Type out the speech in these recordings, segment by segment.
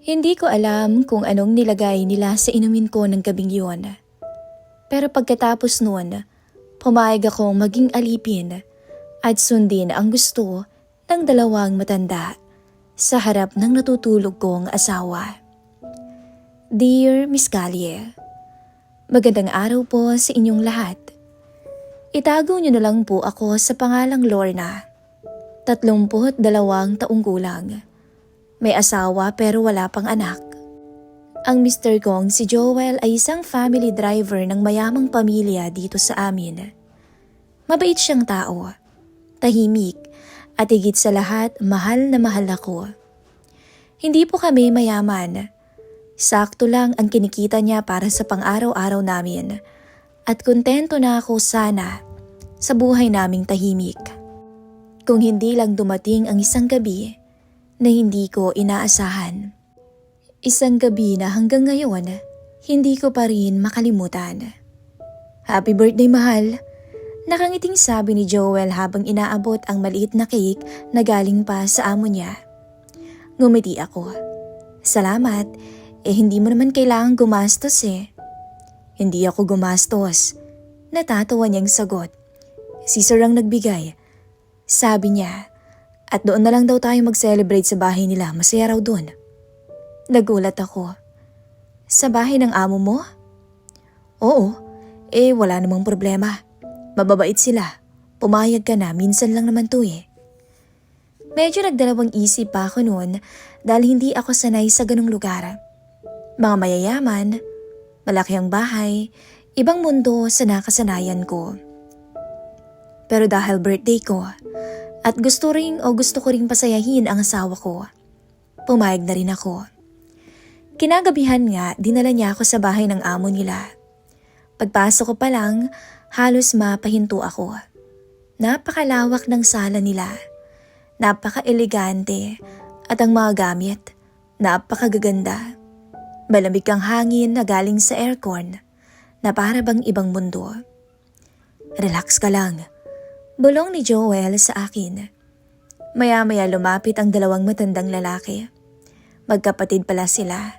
Hindi ko alam kung anong nilagay nila sa inumin ko ng gabing yun. Pero pagkatapos noon, pumayag akong maging alipin at sundin ang gusto ng dalawang matanda sa harap ng natutulog kong asawa. Dear Miss Callie, magandang araw po sa inyong lahat. Itago niyo na lang po ako sa pangalang Lorna. 32 taong gulang. May asawa pero wala pang anak. Ang mister kong si Joel ay isang family driver ng mayamang pamilya dito sa amin. Mabait siyang tao, tahimik at higit sa lahat mahal na mahal ako. Hindi po kami mayaman. Sakto lang ang kinikita niya para sa pang-araw-araw namin at kontento na ako sana sa buhay naming tahimik. Kung hindi lang dumating ang isang gabi na hindi ko inaasahan. Isang gabi na hanggang ngayon, hindi ko pa rin makalimutan. Happy birthday, mahal! Nakangiting sabi ni Joel habang inaabot ang maliit na cake na galing pa sa amo niya. Ngumiti ako. Salamat, hindi mo naman kailangang gumastos eh. Hindi ako gumastos. Natatawa niyang sagot. Si Sir ang nagbigay. Sabi niya, at doon na lang daw tayo mag-celebrate sa bahay nila, masaya raw doon. Nagulat ako. Sa bahay ng amo mo? Oo, wala namang problema. Mababait sila. Pumayag ka na, minsan lang naman to eh. Medyo nagdalawang isip pa ako noon dahil hindi ako sanay sa ganung lugar. Mga mayayaman, malaki ang bahay, ibang mundo sa nakasanayan ko. Pero dahil birthday ko, at gusto ko ring pasayahin ang asawa ko, pumayag na rin ako. Kinagabihan nga, dinala niya ako sa bahay ng amo nila. Pagpasok ko pa lang, halos mapahinto ako. Napakalawak ng sala nila. Napaka-elegante at ang mga gamit, napakagaganda. Malamig ang hangin na galing sa aircon na para bang ibang mundo. Relax ka lang. Bulong ni Joel sa akin. Maya-maya lumapit ang dalawang matandang lalaki. Magkapatid pala sila.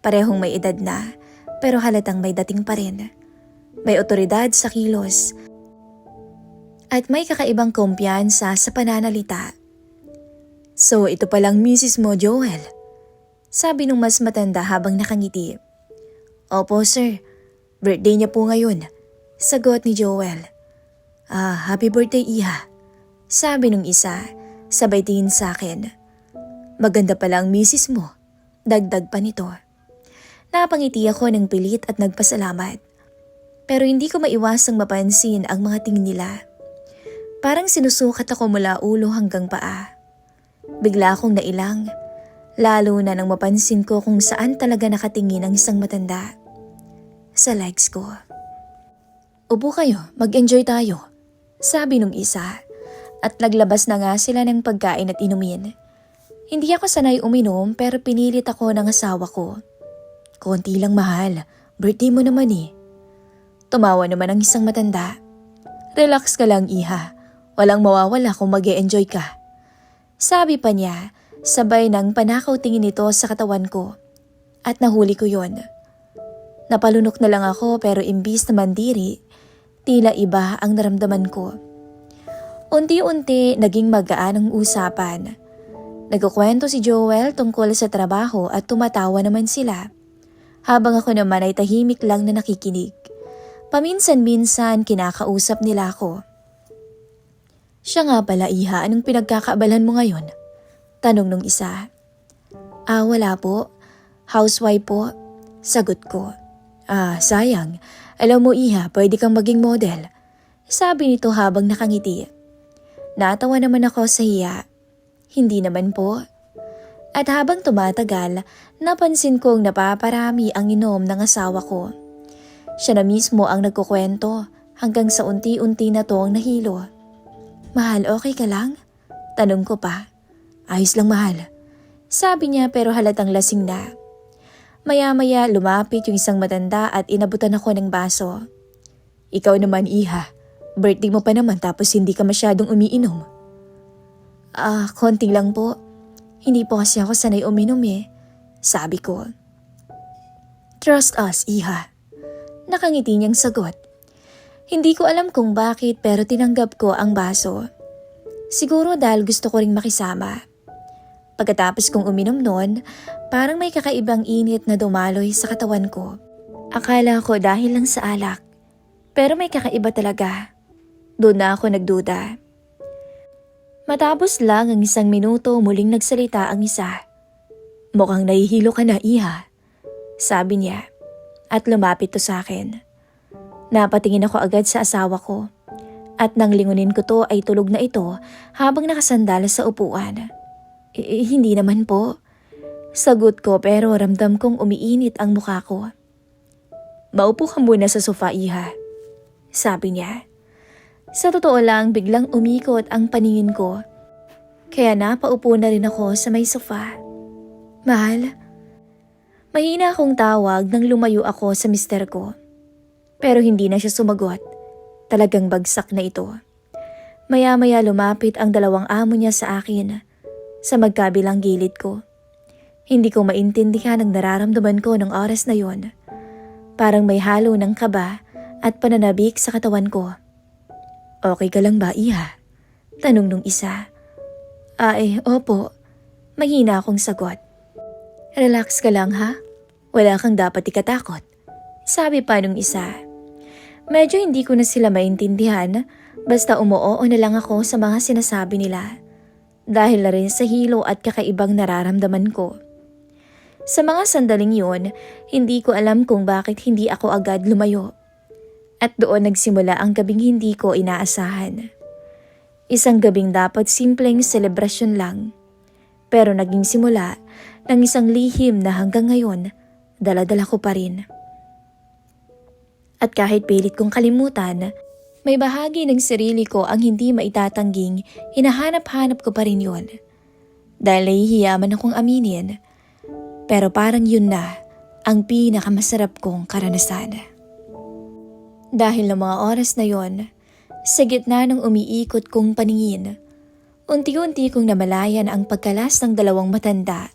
Parehong may edad na, pero halatang may dating pa rin. May otoridad sa kilos. At may kakaibang kumpiyansa sa pananalita. So ito palang misis mo, Joel? Sabi nung mas matanda habang nakangiti. Opo sir, birthday niya po ngayon. Sagot ni Joel. Happy birthday, Iha. Sabi nung isa, sabay tingin sa akin. Maganda pala ang misis mo. Dagdag pa nito. Napangiti ako ng pilit at nagpasalamat. Pero hindi ko maiwasang mapansin ang mga tingin nila. Parang sinusukat ako mula ulo hanggang paa. Bigla akong nailang, lalo na nang mapansin ko kung saan talaga nakatingin ang isang matanda. Sa legs ko. Upo kayo, mag-enjoy tayo. Sabi nung isa, at naglabas na nga sila ng pagkain at inumin. Hindi ako sanay uminom pero pinilit ako ng asawa ko. Konti lang mahal, birthday mo naman eh. Tumawa naman ang isang matanda. Relax ka lang, Iha, walang mawawala kung mag-e-enjoy ka. Sabi pa niya, sabay ng panakaw tingin nito sa katawan ko. At nahuli ko yon. Napalunok na lang ako pero imbis na mandiri, tila iba ang naramdaman ko. Unti-unti naging magaan ang usapan. Nagkukwento si Joel tungkol sa trabaho at tumatawa naman sila. Habang ako naman ay tahimik lang na nakikinig. Paminsan-minsan kinakausap nila ako. Siya nga pala, Iha, anong pinagkakaabalahan mo ngayon? Tanong nung isa. Wala po. Housewife po. Sagot ko. Sayang. Alam mo, Iha, pwede kang maging model. Sabi nito habang nakangiti. Natawa naman ako sa hiya. Hindi naman po. At habang tumatagal, napansin kong napaparami ang inom ng asawa ko. Siya na mismo ang nagkukwento hanggang sa unti-unti na to ang nahilo. Mahal, okay ka lang? Tanong ko pa. Ayos lang, mahal. Sabi niya pero halatang lasing na. Maya-maya lumapit yung isang matanda at inabutan ako ng baso. Ikaw naman, Iha. Birthday mo pa naman tapos hindi ka masyadong umiinom. Konti lang po. Hindi po kasi ako sanay uminom eh. Sabi ko. Trust us, Iha. Nakangiti niyang sagot. Hindi ko alam kung bakit pero tinanggap ko ang baso. Siguro dahil gusto ko ring makisama. Pagkatapos kong uminom noon, parang may kakaibang init na dumaloy sa katawan ko. Akala ko dahil lang sa alak. Pero may kakaiba talaga. Doon na ako nagduda. Matapos lang ang 1 minuto muling nagsalita ang isa. Mukhang nahihilo ka na, Iha. Sabi niya at lumapit to sa akin. Napatingin ako agad sa asawa ko at nang lingunin ko to ay tulog na ito habang nakasandal sa upuan. Hindi naman po. Sagot ko pero ramdam kong umiinit ang mukha ko. Maupo ka muna sa sofa, Iha. Sabi niya. Sa totoo lang biglang umikot ang paningin ko. Kaya napaupo na rin ako sa may sofa. Mahal? Mahina akong tawag nang lumayo ako sa mister ko. Pero hindi na siya sumagot. Talagang bagsak na ito. Maya-maya lumapit ang 2 amo niya sa akin sa magkabilang gilid ko. Hindi ko maintindihan ang nararamdaman ko ng oras na yon. Parang may halo ng kaba at pananabik sa katawan ko. Okay ka lang ba, Iha? Tanong nung isa. Ay, opo. Mahina akong sagot. Relax ka lang ha? Wala kang dapat ikatakot. Sabi pa nung isa. Medyo hindi ko na sila maintindihan, basta umuoo na lang ako sa mga sinasabi nila. Dahil na rin sa hilo at kakaibang nararamdaman ko. Sa mga sandaling yun, hindi ko alam kung bakit hindi ako agad lumayo. At doon nagsimula ang gabing hindi ko inaasahan. Isang gabing dapat simpleng selebrasyon lang. Pero naging simula ng isang lihim na hanggang ngayon, dala-dala ko pa rin. At kahit pilit kong kalimutan, may bahagi ng sarili ko ang hindi maitatangging hinahanap-hanap ko pa rin yun. Dahil nahihiya man akong aminin, pero parang yun na ang pinakamasarap kong karanasan. Dahil ng mga oras na yon, sa gitna ng umiikot kong paningin, unti-unti kong namalayan ang pagkalas ng 2 matanda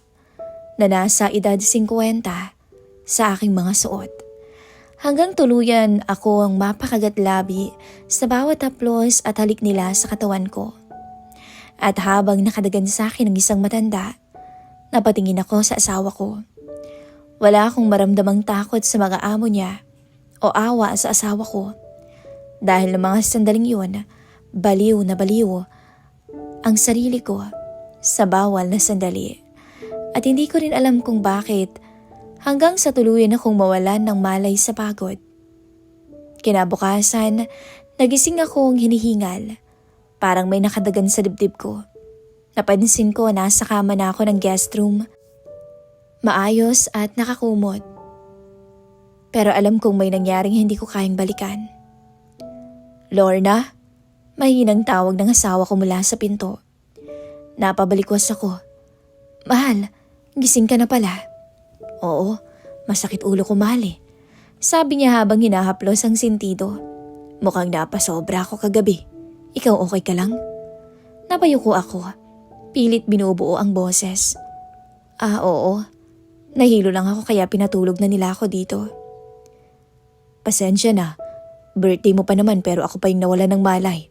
na nasa edad 50 sa aking mga suot. Hanggang tuluyan ako ang mapakagat-labi sa bawat haplos at halik nila sa katawan ko. At habang nakadagan sa akin ng isang matanda, napatingin ako sa asawa ko. Wala akong maramdamang takot sa mga amo niya o awa sa asawa ko. Dahil ng mga sandaling yun, baliw na baliw ang sarili ko sa bawal na sandali. At hindi ko rin alam kung bakit hanggang sa tuluyan akong mawalan ng malay sa pagod. Kinabukasan, nagising akong hinihingal. Parang may nakadagan sa dibdib ko. Napansin ko nasa kama na ako ng guest room. Maayos at nakakumot. Pero alam kong may nangyaring hindi ko kayang balikan. Lorna? Mahinang tawag ng asawa ko mula sa pinto. Napabalikwas ako. Mahal, gising ka na pala. Oo, masakit ulo ko, mahal eh. Sabi niya habang hinahaplos ang sentido. Mukhang napasobra ako kagabi. Ikaw okay ka lang? Napayuko ako. Pilit binubuo ang boses. Oo. Nahilo lang ako kaya pinatulog na nila ako dito. Pasensya na. Birthday mo pa naman pero ako pa yung nawala ng malay.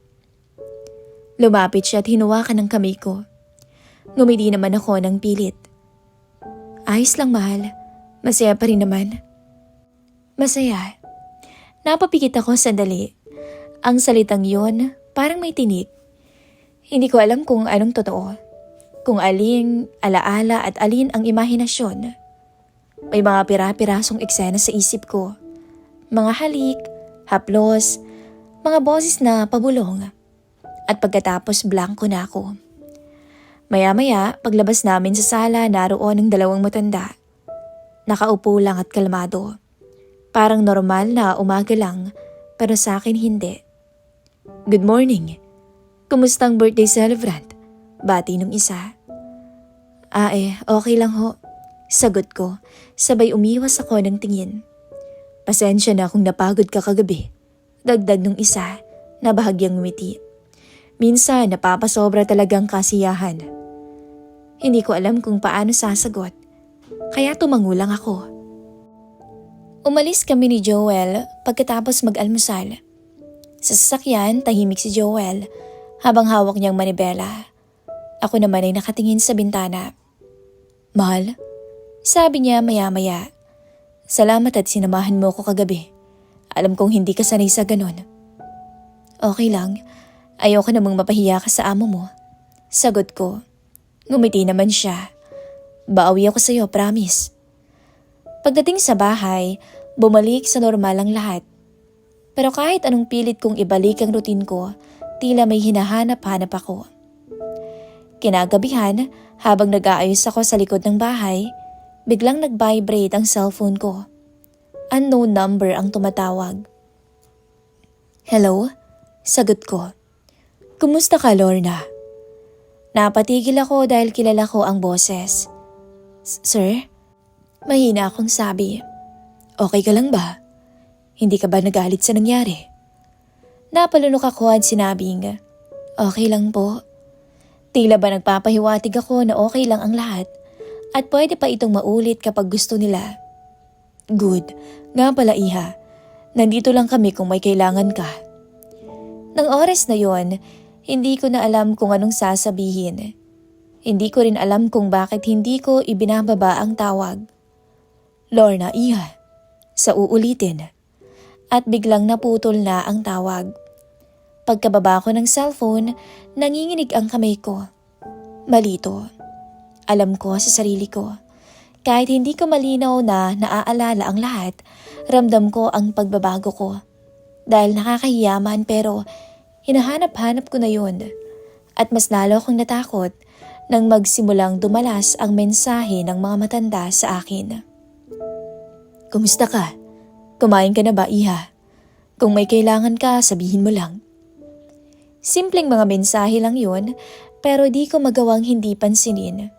Lumapit siya at hinuwakan ng kamay ko. Ngumiti naman ako ng pilit. Ayos lang, mahal. Masaya pa rin naman. Masaya. Napapikit ako sandali. Ang salitang yon parang may tinik. Hindi ko alam kung anong totoo. Kung aling alaala at alin ang imahinasyon. May mga pira-pirasong eksena sa isip ko. Mga halik, haplos, mga boses na pabulong. At pagkatapos blanko na ako. Maya-maya, paglabas namin sa sala, naroon ang 2 matanda. Nakaupo lang at kalmado. Parang normal na umaga lang, pero sa akin hindi. Good morning. Kumusta ang birthday celebrant? Bati nung isa. Okay lang ho. Sagot ko, sabay umiwas ako ng tingin. Pasensya na kung napagod ka kagabi. Dagdag nung isa na bahagyang ngumiti. Minsan napapasobra talagang kasiyahan. Hindi ko alam kung paano sasagot. kaya tumango lang ako. Umalis kami ni Joel pagkatapos mag-almusal. Sa sasakyan, tahimik si Joel habang hawak niyang manibela. Ako naman ay nakatingin sa bintana. "Mahal?" sabi niya maya-maya. "Salamat at sinamahan mo ko kagabi. Alam kong hindi ka sanay sa ganon." "Okay lang. Ayoko namang mapahiya ka sa amo mo." Sagot ko. Ngumiti naman siya. "Baawi ako sa'yo, promise." Pagdating sa bahay, bumalik sa normal ang lahat. Pero kahit anong pilit kong ibalik ang routine ko, tila may hinahanap-hanap ako. Kinagabihan, habang nag-aayos ako sa likod ng bahay, biglang nag-vibrate ang cellphone ko. Unknown number ang tumatawag. "Hello?" Sagot ko. "Kumusta ka, Lorna?" Napatigil ako dahil kilala ko ang boses. "Sir?" Mahina akong sabi. "Okay ka lang ba? Hindi ka ba nagalit sa nangyari?" Napalunok ako at sinabing, "Okay lang po." Tila ba nagpapahiwatig ako na okay lang ang lahat at pwede pa itong maulit kapag gusto nila. "Good. Nga pala, iha. Nandito lang kami kung may kailangan ka." Nang oras na yon, hindi ko na alam kung anong sasabihin. Hindi ko rin alam kung bakit hindi ko ibinababa ang tawag. "Lorna, iha." Sa uulitin. At biglang naputol na ang tawag. Pagkababa ko ng cellphone, nanginginig ang kamay ko. Malito. Alam ko sa sarili ko. Kahit hindi ko malinaw na naaalala ang lahat, ramdam ko ang pagbabago ko. Dahil nakakahiyaman pero hinahanap-hanap ko na yun. At mas lalo akong natakot nang magsimulang dumalas ang mensahe ng mga matanda sa akin. "Kumusta ka? Kumain ka na ba, iha? Kung may kailangan ka, sabihin mo lang." Simpleng mga mensahe lang yun, pero di ko magawang hindi pansinin.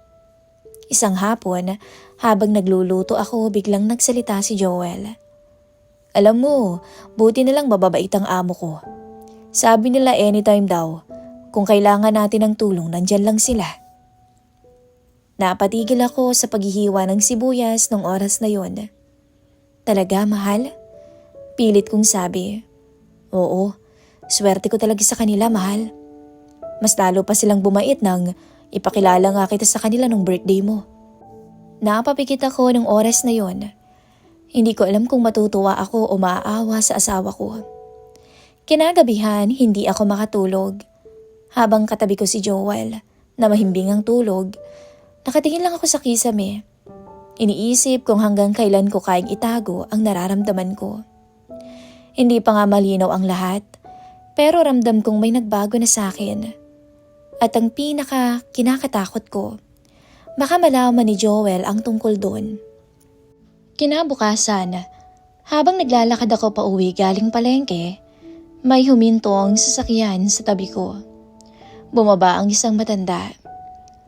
Isang hapon, habang nagluluto ako, biglang nagsalita si Joel. "Alam mo, buti na lang mababait ang amo ko. Sabi nila anytime daw, kung kailangan natin ng tulong, nandyan lang sila." Napatigil ako sa paghihiwa ng sibuyas nung oras na yon. "Talaga, mahal?" Pilit kong sabi. "Oo, swerte ko talaga sa kanila, mahal. Mas lalo pa silang bumait nang ipakilala nga kita sa kanila nung birthday mo." Napapikit ako ng oras na yon. Hindi ko alam kung matutuwa ako o maaawa sa asawa ko. Kinagabihan, hindi ako makatulog. Habang katabi ko si Joel, na mahimbing ang tulog, nakatingin lang ako sa kisame. Iniisip kung hanggang kailan ko kayang itago ang nararamdaman ko. Hindi pa nga malinaw ang lahat, pero ramdam kong may nagbago na sa akin. At ang pinaka kinakatakot ko, baka malaman ni Joel ang tungkol doon. Kinabukasan, habang naglalakad ako pa uwi galing palengke, may humintong sasakyan sa tabi ko. Bumaba ang isang matanda.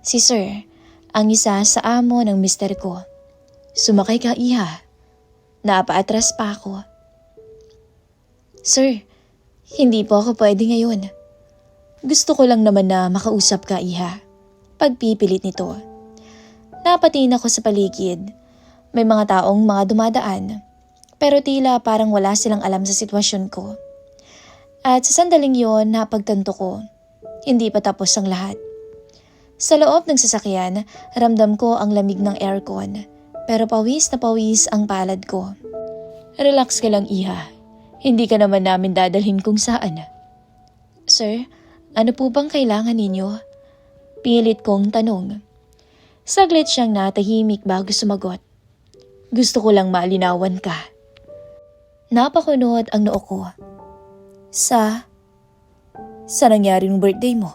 Si Sir, ang isa sa amo ng mister ko. "Sumakay ka, iha." Napaatras pa ako. "Sir, hindi po ako pwede ngayon. Gusto ko lang naman na makausap ka, iha." Pagpipilit nito. Napatingin ako sa paligid. May mga taong mga dumadaan, pero tila parang wala silang alam sa sitwasyon ko. At sa sandaling yon, napagtanto ko, hindi pa tapos ang lahat. Sa loob ng sasakyan, ramdam ko ang lamig ng aircon, pero pawis na pawis ang palad ko. "Relax ka lang, iha. Hindi ka naman namin dadalhin kung saan." "Sir, ano po bang kailangan ninyo?" Pilit kong tanong. Saglit siyang natahimik bago sumagot. "Gusto ko lang malinawan ka." Napakunot ang noo ko. Sa nangyaring birthday mo?"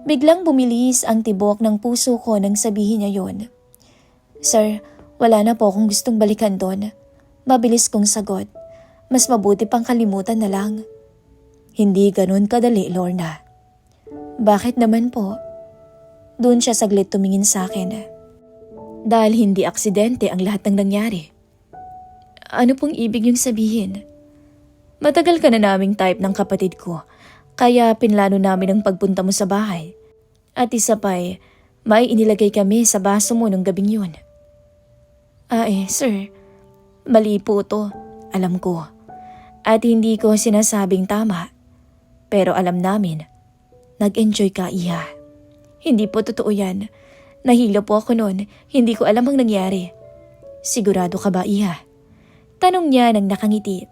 Biglang bumilis ang tibok ng puso ko nang sabihin niya yon. "Sir, wala na po akong gustong balikan doon." Mabilis kong sagot. "Mas mabuti pang kalimutan na lang." "Hindi ganun kadali, Lorna." "Bakit naman po?" Doon siya saglit tumingin sa akin. "Dahil hindi aksidente ang lahat ng nangyari." "Ano pong ibig niyong sabihin?" "Matagal ka na naming type ng kapatid ko, kaya pinlano namin ang pagpunta mo sa bahay. At isa pa'y, may inilagay kami sa baso mo nung gabing yun." Sir, mali po to. Alam ko. At hindi ko sinasabing tama. Pero alam namin, nag-enjoy ka, Iha. Hindi po totoo yan. Nahilo po ako noon, hindi ko alam ang nangyari. Sigurado ka ba, Iha? Tanong niya nang nakangiti.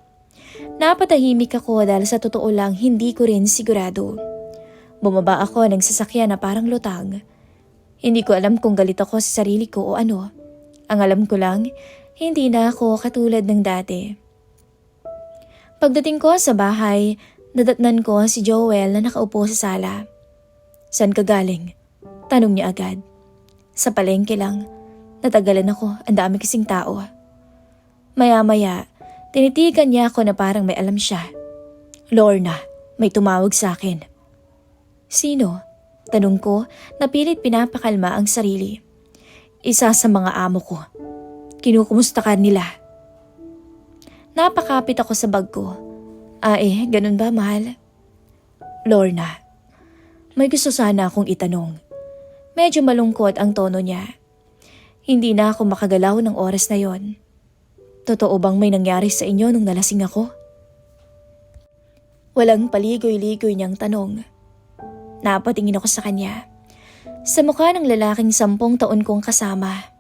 Napatahimik ako dahil sa totoo lang hindi ko rin sigurado. Bumaba ako ng sasakyan na parang lutang. Hindi ko alam kung galit ako sa sarili ko o ano. Ang alam ko lang, hindi na ako katulad ng dati. Pagdating ko sa bahay, nadatnan ko si Joel na nakaupo sa sala. Saan ka galing? Tanong niya agad. Sa palengke lang. Natagalan ako, ang dami kasing tao. Maya-maya, tinitigan niya ako na parang may alam siya. Lorna, may tumawag sa akin. Sino? Tanong ko, napilit pinapakalma ang sarili. Isa sa mga amo ko. Kinukumusta ka nila. Napakapit ako sa bag ko. Ganun ba, mahal? Lorna, may gusto sana akong itanong. Medyo malungkot ang tono niya. Hindi na ako makagalaw ng oras na yon. Totoo bang may nangyari sa inyo nung nalasing ako? Walang paligoy-ligoy niyang tanong. Napatingin ako sa kanya. Sa mukha ng lalaking 10 taon kong kasama.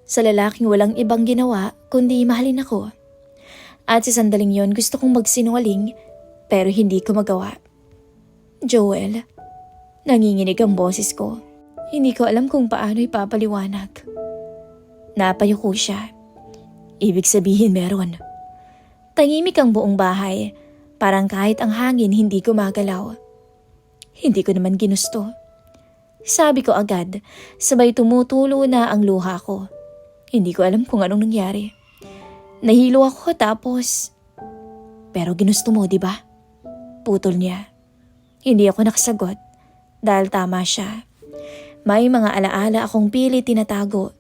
Sa lalaking walang ibang ginawa kundi mahalin ako. At sa sandaling yon gusto kong magsinungaling pero hindi ko magawa. Joel, nanginginig ang boses ko. Hindi ko alam kung paano ipapaliwanag. Napayuko siya. Ibig sabihin meron. Tahimik ang buong bahay. Parang kahit ang hangin hindi gumagalaw. Hindi ko naman ginusto. Sabi ko agad, sabay tumutulo na ang luha ko. Hindi ko alam kung anong nangyari. Nahilo ako tapos... Pero ginusto mo, di ba? Putol niya. Hindi ako nakasagot dahil tama siya. May mga alaala akong pilit tinatago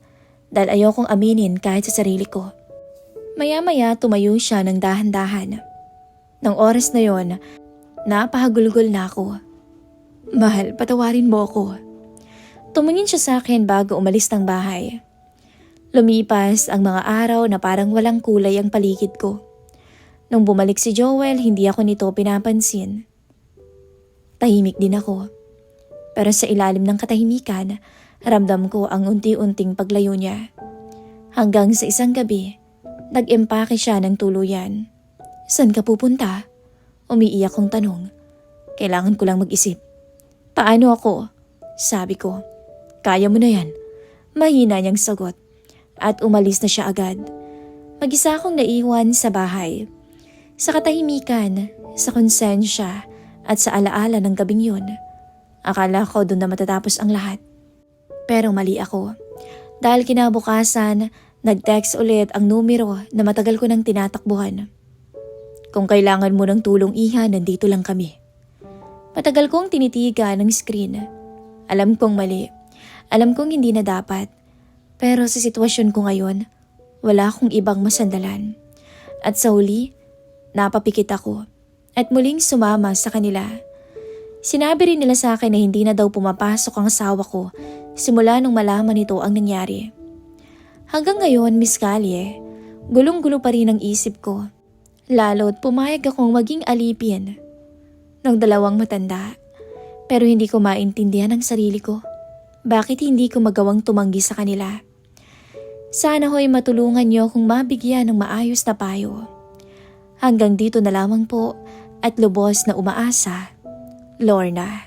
dahil ayokong aminin kahit sa sarili ko. Maya-maya tumayo siya ng dahan-dahan. Nang oras na yon, napahagulgol na ako. Mahal, patawarin mo ako. Tumingin siya sa akin bago umalis ng bahay. Lumipas ang mga araw na parang walang kulay ang paligid ko. Nung bumalik si Joel, hindi ako nito pinapansin. Tahimik din ako. Pero sa ilalim ng katahimikan, ramdam ko ang unti-unting paglayo niya. Hanggang sa isang gabi, nag-empake siya ng tuluyan. Saan ka pupunta? Umiiyak kong tanong. Kailangan ko lang mag-isip. Paano ako? Sabi ko. Kaya mo na yan. Mahina niyang sagot. At umalis na siya agad. Mag-isa akong naiwan sa bahay. Sa katahimikan, sa konsensya, at sa alaala ng gabing yun. Akala ko doon na matatapos ang lahat. Pero mali ako. Dahil kinabukasan, nag-text ulit ang numero na matagal ko nang tinatakbuhan. Kung kailangan mo ng tulong, Iha, nandito lang kami. Matagal kong tinitigan ng screen. Alam kong mali. Alam kong hindi na dapat. Pero sa sitwasyon ko ngayon, wala akong ibang masandalan. At sa huli, napapikit ako. At muling sumama sa kanila. Sinabi rin nila sa akin na hindi na daw pumapasok ang asawa ko simula nung malaman nito ang nangyari. Hanggang ngayon, Miss Callie, gulong-gulo pa rin ang isip ko. Lalo't pumayag akong maging alipin ng 2 matanda. Pero hindi ko maintindihan ang sarili ko. Bakit hindi ko magawang tumanggi sa kanila? Sana ho'y matulungan niyo kung mabigyan ng maayos na payo. Hanggang dito na lamang po at lubos na umaasa, Lorna.